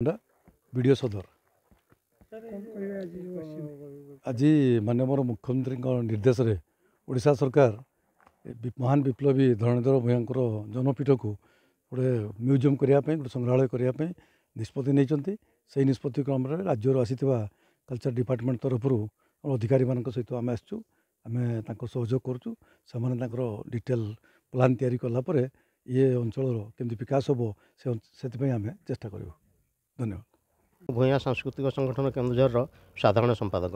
Video सदर आज माननीय मुख्यमंत्री निर्देश रे ओडिशा सरकार महान विप्लवी धरणीधर भूयां जन्मपीठ को गोटे म्यूजियम करने गोटे संग्रहालय करने निष्पत्ति नहीं से निष्पत्ति क्रम राज्य आसीथिबा कल्चर डिपार्टमेंट तरफ अधिकारी मान सहित आम आसचु आम सहयोग करुँ से डिटेल प्लान तैयारी कलापर ये अंचल केमती विकास हम से आम चेष्टा करूँ। धन्यवाद। भूया सांस्कृतिक संगठन केन्दुझर साधारण संपादक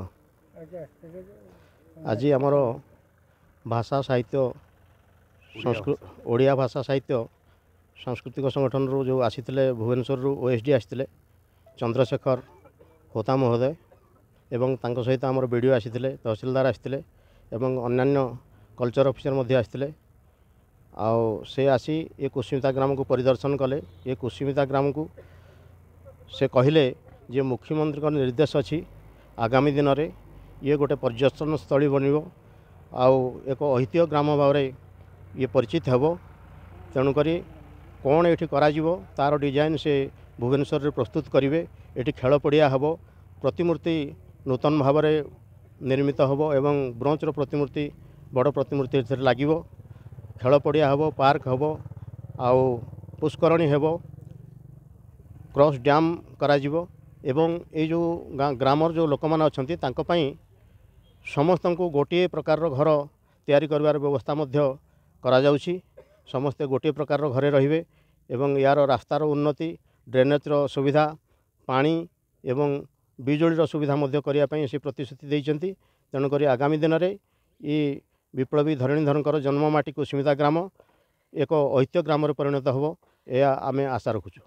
आज आमर भाषा साहित्य ओडिया भाषा साहित्य सांस्कृतिक संगठन रू जो आसी भुवनेश्वर ओएसडी आसी चंद्रशेखर होता महोदय एवं तांको सहित आमर बीडीओ आसी तहसीलदार आसी अन्यान्य कल्चर ऑफिसर आसी से आसी ये कुसुमिता ग्राम को परिदर्शन कले। ये कुसुमिता ग्राम को से कहले जे मुख्यमंत्री निर्देश अच्छी आगामी दिन में ये गोटे पर्यटन स्थली बनव एक ऐतिह्य ग्राम भाव ये परिचित हेब तेणुक कौन ये तार डिजाइन से भुवनेश्वर प्रस्तुत करेंगे। ये खेल पड़िया हेब प्रतिमूर्ति नूतन भाव निर्मित हेब एवं ब्रोंचर प्रतिमूर्ति बड़ प्रतिमूर्ति लगे खेल पड़िया हेब पार्क हेब आउ पुष्करणी हेब क्रॉस डैम कराजिवो एवं ये जो ग्रामर जो लोक मैंने अच्छा समस्त को गोटे प्रकार घर तैयारी कर व्यवस्था करा जाउछि। समस्ते गोटे प्रकार घरे रहिबे एवं यार रास्तार उन्नति ड्रेनेजर सुविधा पानी एवं बिजुली सुविधा करने से प्रतिश्रुति देइचंती। तेणुक आगामी दिन में ये विप्लवी धरणीधर जन्ममाटी कुसुमिता ग्राम एक ऐतिह्य ग्राम परिणत हो यह आम आशा रखुचु।